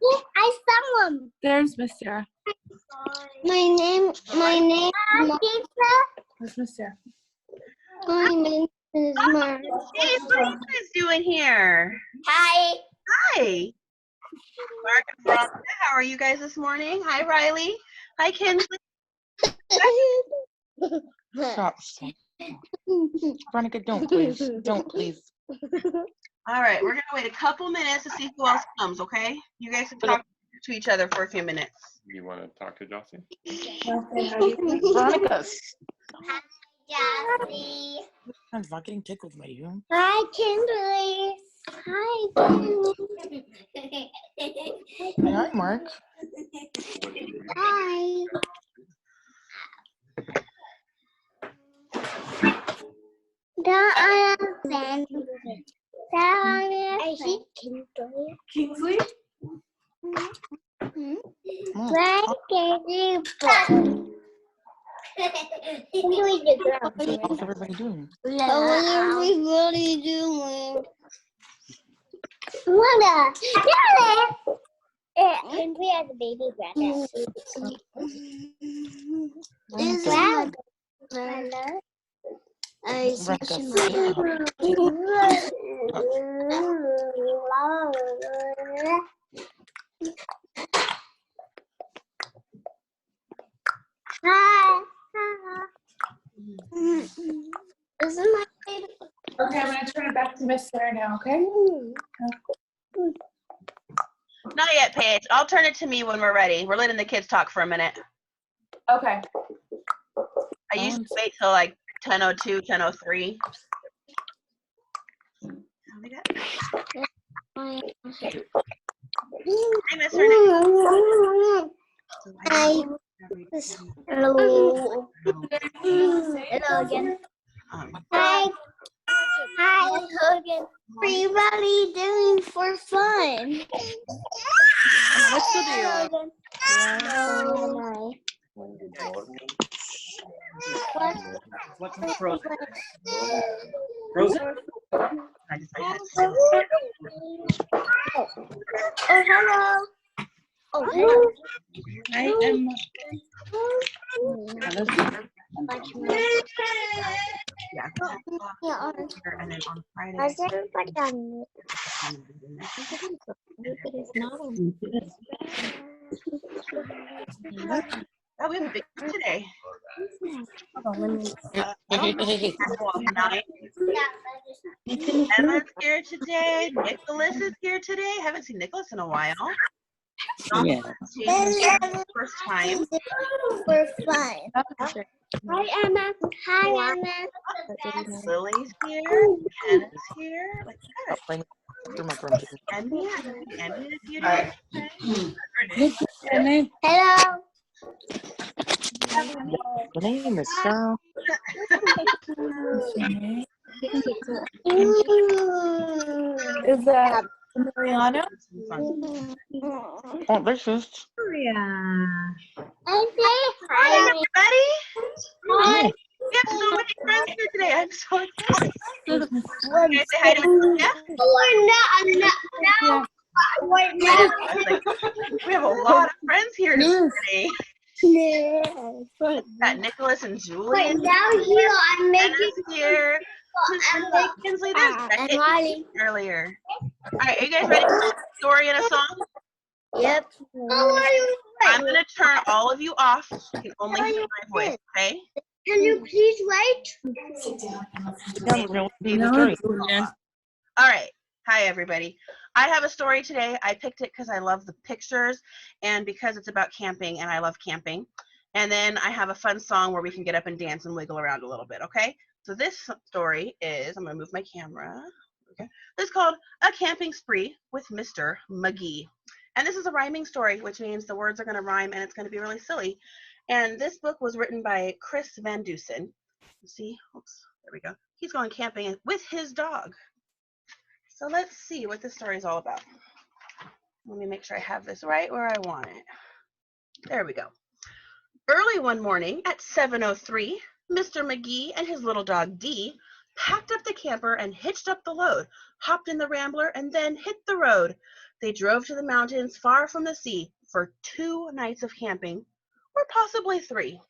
I saw him. There's Miss Sara. My name. Where's Miss Sara? My name is Mark. Hey, what are you guys doing here? Hi. Hi. Mark and Veronica, how are you guys this morning? Hi, Riley. Hi, Kinsley. Stop. Veronica, don't please. Don't please. All right, we're going to wait a couple minutes to see who else comes, okay? You guys can talk to each other for a few minutes. You want to talk to Jossie? Veronica. Hi, Jossie. I'm not getting tickled by you. Hi, Kimberly. Hi, Kimberly. Hi, Mark. Hi. I see Kimberly. Kingsley? Where can you go? Kimberly the girl. How's everybody doing? How's everybody doing? Mother, Kimberly has a baby brother. Is that brother? I see Hi. This is my baby. Okay, I'm going to turn it back to Miss Sara now, okay? Not yet, Paige. I'll turn it to me when we're ready. We're letting the kids talk for a minute. Okay. I usually wait till like 10:02, 10:03. Hi, Miss Renee. Hi. Hello. Hello again. Hi. Hi again. Everybody doing for fun. What's the deal? Hello. What's frozen? Frozen? Oh, hello. Oh, hello. I am. Yeah. And then on Friday. How's everybody on Oh, we have a big group today. Emma's here today. Nicholas is here today. Haven't seen Nicholas in a while. Yeah. First time. for fun? Hi, Emma. Hi, Emma. Lily's here. Anna's here. Like that. And a few days. Hello. My name is Sara. Is that Mariana? Oh, this is. Hi, everybody. Hi. We have so many friends here today. I'm so excited. Can you say hi to me? We have a lot of friends here today. Got Nicholas and Julie. Now here I'm making here. Kinsley, there's Beckett earlier. All right, are you guys ready for a story and a song? Yep. I'm going to turn all of you off. You can only hear my voice, okay? Can you please wait? All right. Hi, everybody. I have a story today. I picked it because I love the pictures and because it's about camping, and I love camping. And then I have a fun song where we can get up and dance and wiggle around a little bit, okay? So this story is, I'm going to move my camera. Okay. This is called A Camping Spree with Mr. Magee. And this is a rhyming story, which means the words are going to rhyme and it's going to be really silly. And this book was written by Chris van Dusen. See, oops, there we go. He's going camping with his dog. So let's see what this story is all about. Let me make sure I have this right where I want it. There we go. Early one morning at 7:03, Mr. Magee and his little dog Dee packed up the camper and hitched up the load, hopped in the Rambler, and then hit the road. They drove to the mountains far from the sea for 2 nights of camping, or possibly 3.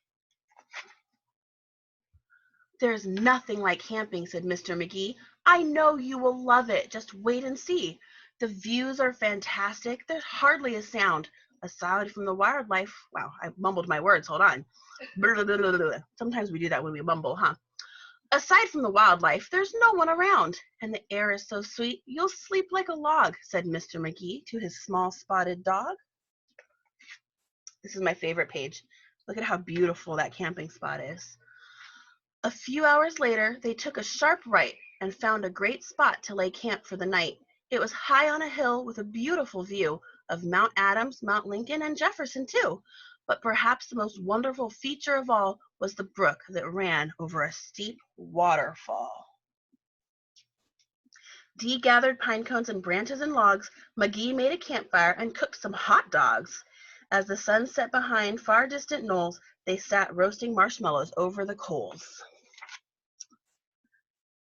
"There's nothing like camping," said Mr. Magee. "I know you will love it. Just wait and see. The views are fantastic. There's hardly a sound. Aside from the wildlife," wow, I mumbled my words, hold on. Sometimes we do that when we mumble, huh? "Aside from the wildlife, there's no one around. And the air is so sweet, you'll sleep like a log," said Mr. Magee to his small spotted dog. This is my favorite page. Look at how beautiful that camping spot is. A few hours later, they took a sharp right and found a great spot to lay camp for the night. It was high on a hill with a beautiful view of Mount Adams, Mount Lincoln, and Jefferson too. But perhaps the most wonderful feature of all was the brook that ran over a steep waterfall. Dee gathered pine cones and branches and logs. Magee made a campfire and cooked some hot dogs. As the sun set behind far distant knolls, they sat roasting marshmallows over the coals.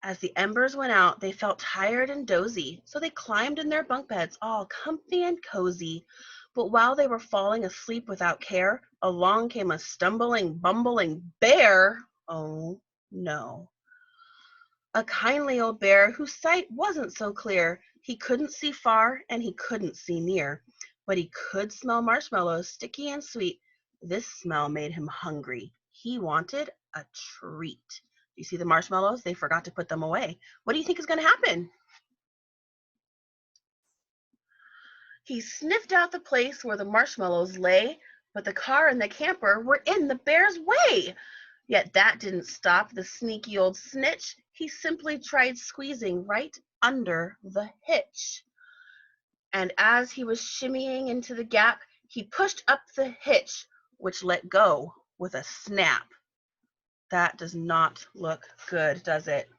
As the embers went out, they felt tired and dozy, so they climbed in their bunk beds, all comfy and cozy. But while they were falling asleep without care, along came a stumbling, bumbling bear. Oh, no. A kindly old bear whose sight wasn't so clear. He couldn't see far and he couldn't see near, but he could smell marshmallows, sticky and sweet. This smell made him hungry. He wanted a treat. You see the marshmallows? They forgot to put them away. What do you think is going to happen? He sniffed out the place where the marshmallows lay, but the car and the camper were in the bear's way. Yet that didn't stop the sneaky old snitch. He simply tried squeezing right under the hitch. And as he was shimmying into the gap, he pushed up the hitch, which let go with a snap. That does not look good, does it?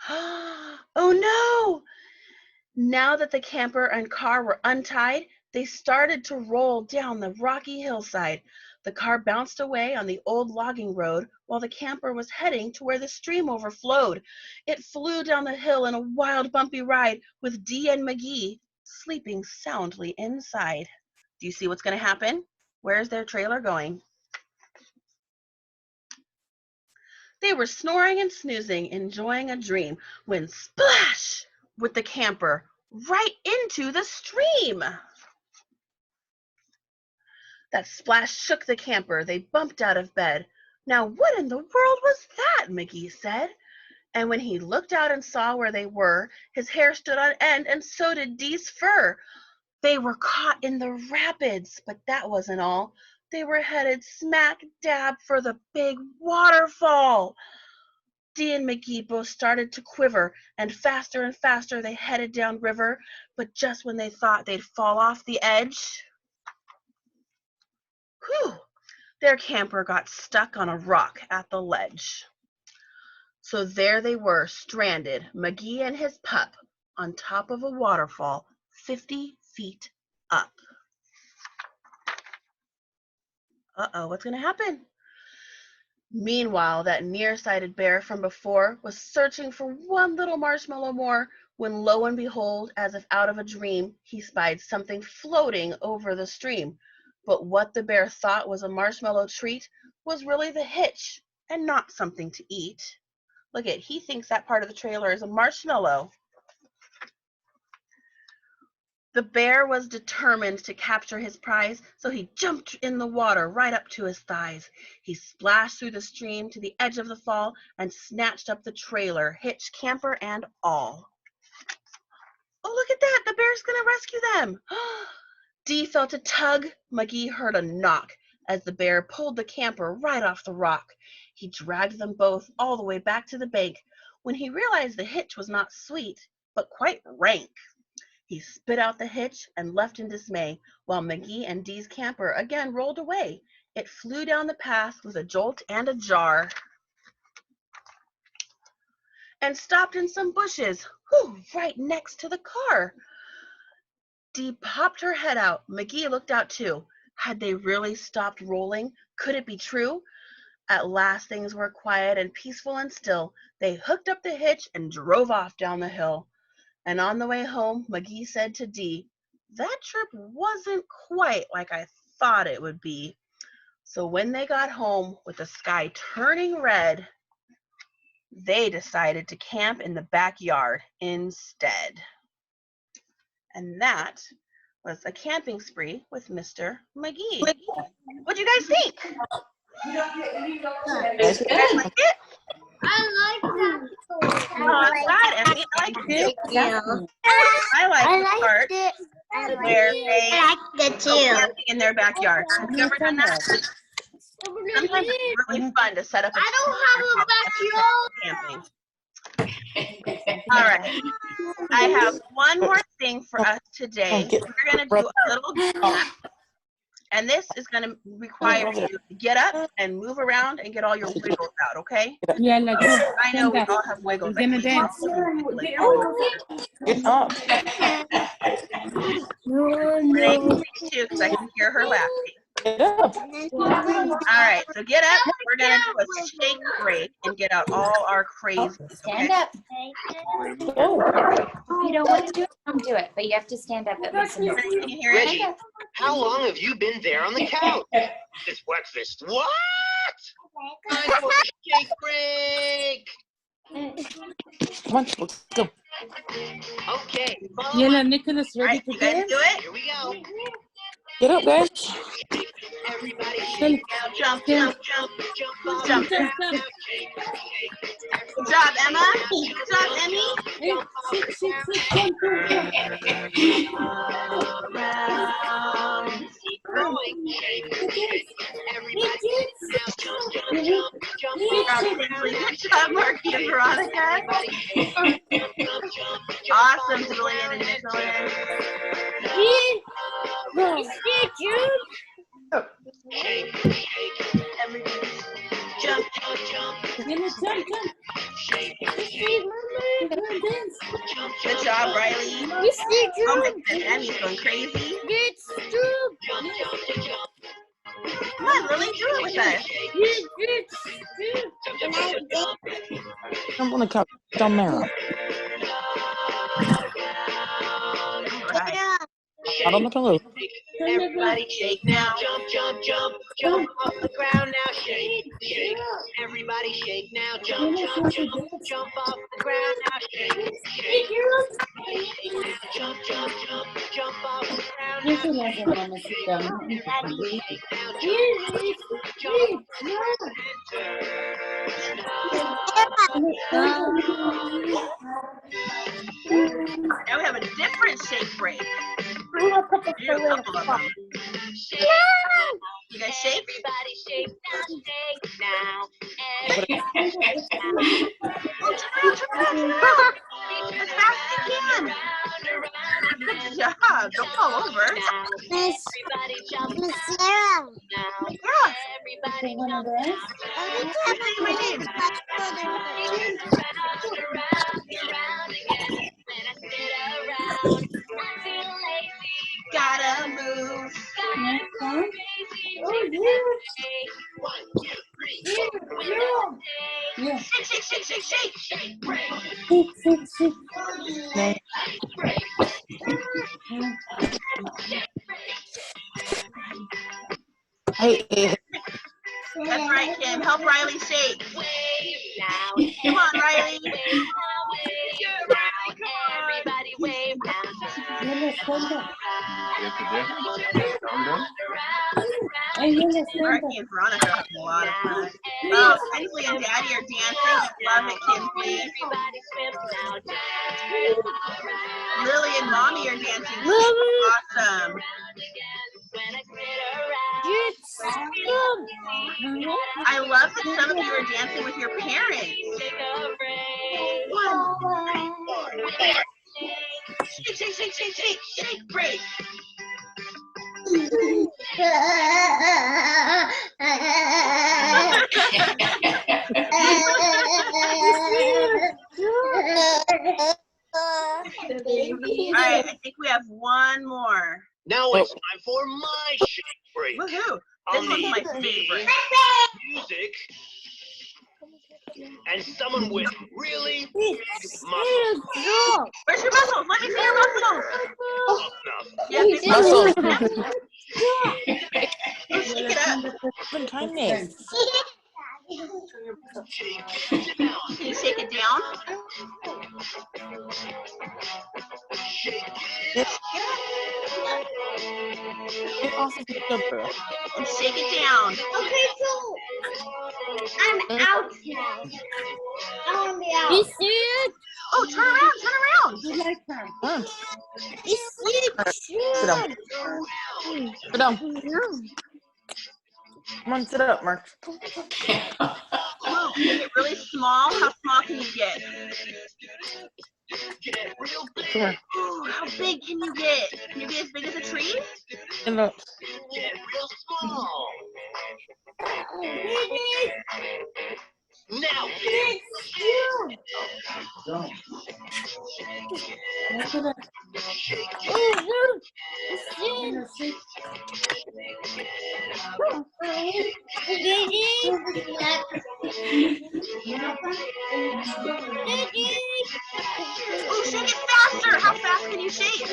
Oh no! Now that the camper and car were untied, they started to roll down the rocky hillside. The car bounced away on the old logging road while the camper was heading to where the stream overflowed. It flew down the hill in a wild, bumpy ride with Dee and Magee sleeping soundly inside. Do you see what's going to happen? Where's their trailer going? They were snoring and snoozing, enjoying a dream, when splash with the camper right into the stream. That splash shook the camper. They bumped out of bed. "Now what in the world was that?" Magee said. And when he looked out and saw where they were, his hair stood on end, and so did Dee's fur. They were caught in the rapids, but that wasn't all. They were headed smack dab for the big waterfall. Dee and Magee both started to quiver, and faster they headed down river. But just when they thought they'd fall off the edge, whew, their camper got stuck on a rock at the ledge. So there they were, stranded, Magee and his pup, on top of a waterfall 50 feet up. Uh-oh, what's going to happen? Meanwhile, that nearsighted bear from before was searching for one little marshmallow more, when lo and behold, as if out of a dream, he spied something floating over the stream. But what the bear thought was a marshmallow treat was really the hitch and not something to eat. Look at, he thinks that part of the trailer is a marshmallow. The bear was determined to capture his prize, so he jumped in the water right up to his thighs. He splashed through the stream to the edge of the fall and snatched up the trailer, hitch, camper, and all. Oh, look at that! The bear's gonna rescue them! Dee felt a tug. Magee heard a knock as the bear pulled the camper right off the rock. He dragged them both all the way back to the bank when he realized the hitch was not sweet, but quite rank. He spit out the hitch and left in dismay, while Magee and Dee's camper again rolled away. It flew down the path with a jolt and a jar, and stopped in some bushes, right next to the car. Dee popped her head out. Magee looked out too. Had they really stopped rolling? Could it be true? At last things were quiet and peaceful and still. They hooked up the hitch and drove off down the hill. And on the way home, Magee said to Dee, that trip wasn't quite like I thought it would be. So when they got home with the sky turning red, they decided to camp in the backyard instead. And that was a camping spree with Mr. Magee. What'd you guys think? You guys like it? I like that. Oh, I'm glad, Emmy. I like it. Yeah. I like the part it. where they I like it go too. camping in their backyard. Have you ever done that? Sometimes it's really fun to set up a camping. All right. I have one more thing for us today. We're going to do a little dance. And this is going to require you to get up and move around and get all your wiggles out, okay? Yeah, like I know we all have wiggles. We're gonna dance. Get up. Renee speaks too because I can hear her laughing. Get up. All right, so get up. We're going to do a shake break and get out all our crazies. Stand up. If you don't want to do it, don't do it. But you have to stand up at least. Can you hear Reggie, it? how long have you been there on the couch? This breakfast. What? Time for a shake break. Come on, let's go. Okay, Yeah, Nicholas, All ready right, to you guys dance? do it? here we go. Get up, guys. Everybody shake now, jump, jump, jump, jump, Jump. jump. Good job, Emma. Good job, Emmy. Keep going. Shake, shake. Everybody now, jump, jump, jump, jump. Good job, Marky and Veronica. Everybody shake, jump, jump, jump. Awesome, Julian and Nicholas. Shake, shake. Everybody jump, jump, jump. Shake, shake. Good job, Riley. Oh my goodness, Emmy's going crazy. Jump, jump, jump. Come on, Lily, do it with us. Jump, jump, jump, jump. Jump on the couch. Down there. All right. Out on the pillow. Everybody shake now. Jump, jump, jump. Jump off the ground now. Shake, shake. Everybody shake now. Jump, jump, jump. Jump off the ground now. Shake, shake. Jump, jump, jump. Jump off the ground now. Everybody shake now. Jump, Now we have a different shake break. Do a couple of them. You guys shake? Everybody shake now. Everybody shake now. Oh, turn around. As fast as you can. Good job. Don't fall over. Miss Sara. Yeah. Everybody Say my name. Gotta move. Shake, shake, shake, shake, shake. Hey. That's right, Kim. Help Riley shake. Come on, Riley. Everybody wave now. Marky and Veronica are having a lot of fun. Oh, Kinsley and Daddy are dancing. I love it, Kinsley. Lily and Mommy are dancing. Awesome. I love that some of you are dancing with your parents. Shake, shake, shake, shake, shake, shake, break. All right, I think we have one more. Now it's time for my shake break. Woohoo! This one's my favorite. Music. and someone with really big muscles. Where's your muscles? Let me see your muscles. Yeah, big Muscle. Shake it up. Kindness. Shake it down. Can you shake it down? Shake Get it off of the sofa. And shake it down. Okay, so I'm out now. I'm on the out. You see it? Oh, turn around, turn around. Huh. You see it? Sit down. Sit down. Come on, sit up, Mark. Ooh, can you get really small? How small can you get? real big. Come here. Ooh, how big can you get? Can you get as big as a tree? Stand up. Get real small. Now get Oh, shake it faster. How fast can you shake?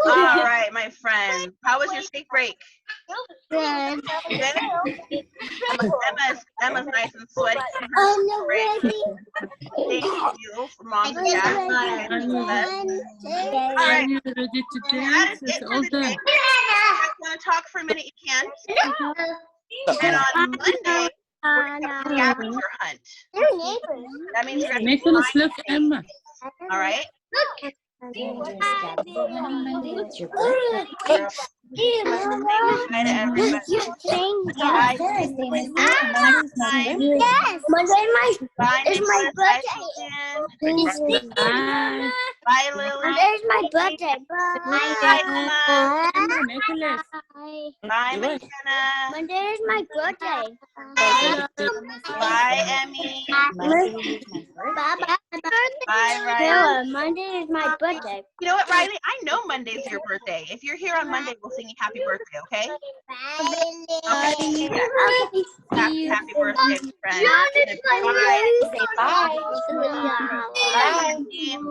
All right, my friend. How was your shake break? Good. Good? Emma's nice and sweaty. Oh, no, ready. Thank you for mom and dad. All right. Ready to That dance? is It's it all for the done. day. If you want to talk for a minute, you can. And on Monday, we're going to have a scavenger hunt. They're neighbors. That means you're going to Nicholas, look, Emma. all right? It's your birthday. Bye to everybody. Yes. Bye. Monday Bye, is my Nicholas. Bye, birthday. Susan. Bye. Bye, Lily. Monday's my birthday. Bye, Emma. Emma, Nicholas. Bye, McKenna. Monday is my birthday. Bye, Emmy. Bye, Riley. Monday is my birthday. You know what, Riley? I know Monday's your birthday. If you're here on Monday, we'll sing you happy birthday, okay? Happy birthday, friend. Bye. Say bye. Bye, team.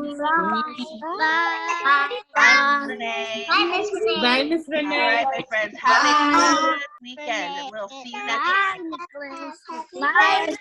Bye, Renee. Bye, Miss All Renee. right, my friends. Have a good weekend. We'll see you next week. Bye.